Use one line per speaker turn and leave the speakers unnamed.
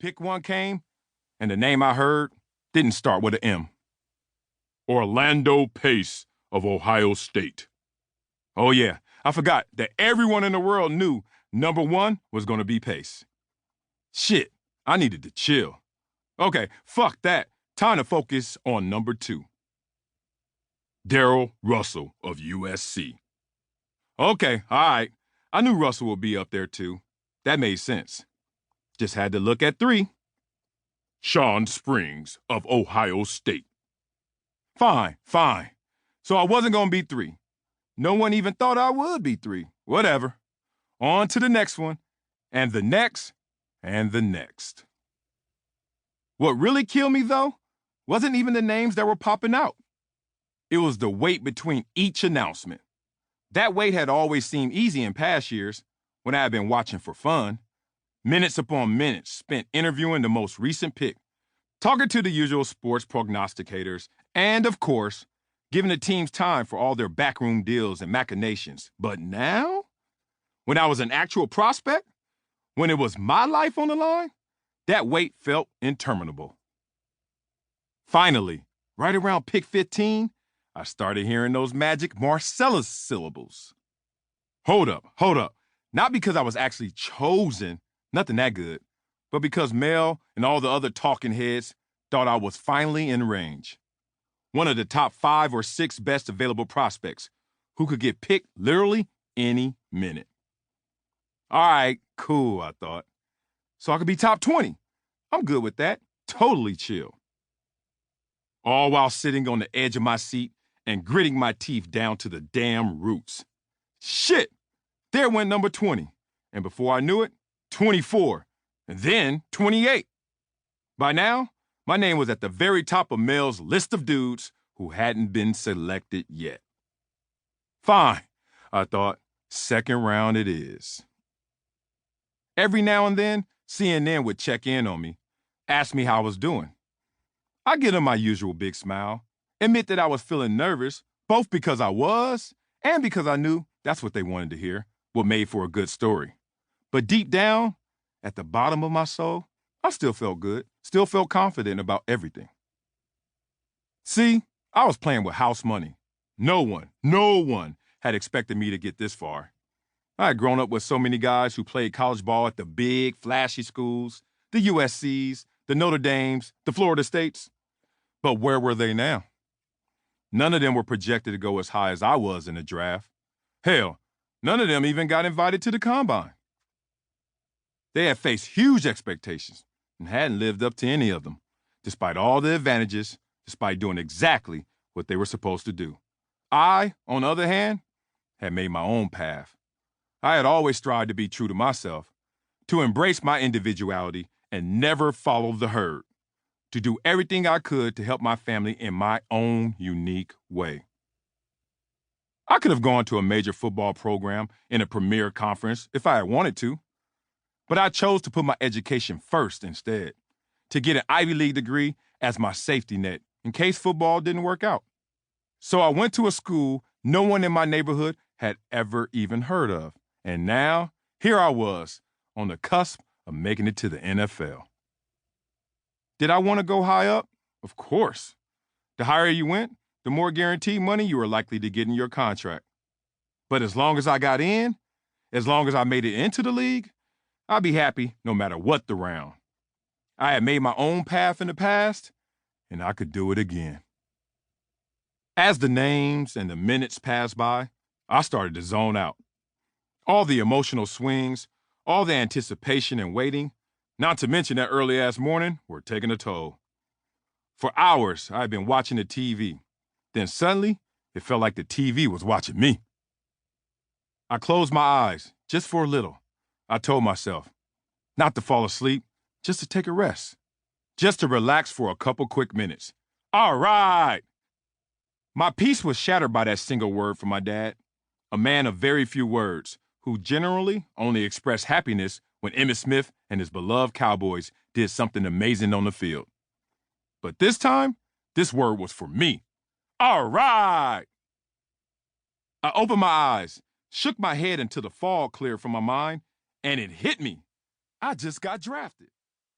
pick one came, and the name I heard didn't start with an M. Orlando Pace of Ohio State. Oh yeah, I forgot that everyone in the world knew number one was going to be Pace. Shit, I needed to chill. Okay, fuck that. Time to focus on number two. Darrell Russell of USC. Okay, all right. I knew Russell would be up there too. That made sense. Just had to look at three. Sean Springs of Ohio State. Fine. So I wasn't going to be three. No one even thought I would be three. Whatever. On to the next one, and the next, and the next. What really killed me, though, wasn't even the names that were popping out. It was the wait between each announcement. That wait had always seemed easy in past years when I had been watching for fun. Minutes upon minutes spent interviewing the most recent pick, talking to the usual sports prognosticators, and, of course, giving the teams time for all their backroom deals and machinations. But now, when I was an actual prospect, when it was my life on the line, that wait felt interminable. Finally, right around pick 15, I started hearing those magic Marcellus syllables. Hold up. Not because I was actually chosen, nothing that good, but because Mel and all the other talking heads thought I was finally in range. One of the top 5 or 6 best available prospects who could get picked literally any minute. All right, cool, I thought. So I could be top 20. I'm good with that. Totally chill. All while sitting on the edge of my seat and gritting my teeth down to the damn roots. Shit! There went number 20. And before I knew it, 24. And then 28. By now, my name was at the very top of Mel's list of dudes who hadn't been selected yet. Fine, I thought. Second round it is. Every now and then, CNN would check in on me, ask me how I was doing. I give them my usual big smile, admit that I was feeling nervous, both because I was and because I knew that's what they wanted to hear, what made for a good story. But deep down, at the bottom of my soul, I still felt good, still felt confident about everything. See, I was playing with house money. No one had expected me to get this far. I had grown up with so many guys who played college ball at the big, flashy schools, the USCs, the Notre Dames, the Florida States. But where were they now? None of them were projected to go as high as I was in the draft. Hell, none of them even got invited to the combine. They had faced huge expectations and hadn't lived up to any of them, despite all the advantages, despite doing exactly what they were supposed to do. I, on the other hand, had made my own path. I had always strived to be true to myself, to embrace my individuality and never follow the herd, to do everything I could to help my family in my own unique way. I could have gone to a major football program in a premier conference if I had wanted to, but I chose to put my education first instead, to get an Ivy League degree as my safety net in case football didn't work out. So I went to a school no one in my neighborhood had ever even heard of. And now, here I was, on the cusp of making it to the NFL. Did I want to go high up? Of course. The higher you went, the more guaranteed money you were likely to get in your contract. But as long as I got in, as long as I made it into the league, I'd be happy no matter what the round. I had made my own path in the past, and I could do it again. As the names and the minutes passed by, I started to zone out. All the emotional swings, all the anticipation and waiting, not to mention that early-ass morning, were taking a toll. For hours, I had been watching the TV. Then suddenly, it felt like the TV was watching me. I closed my eyes, just for a little. I told myself, not to fall asleep, just to take a rest. Just to relax for a couple quick minutes. All right! My peace was shattered by that single word from my dad, a man of very few words, who generally only expressed happiness when Emmitt Smith and his beloved Cowboys did something amazing on the field. But this time, this word was for me. All right! I opened my eyes, shook my head until the fog cleared from my mind, and it hit me. I just got drafted.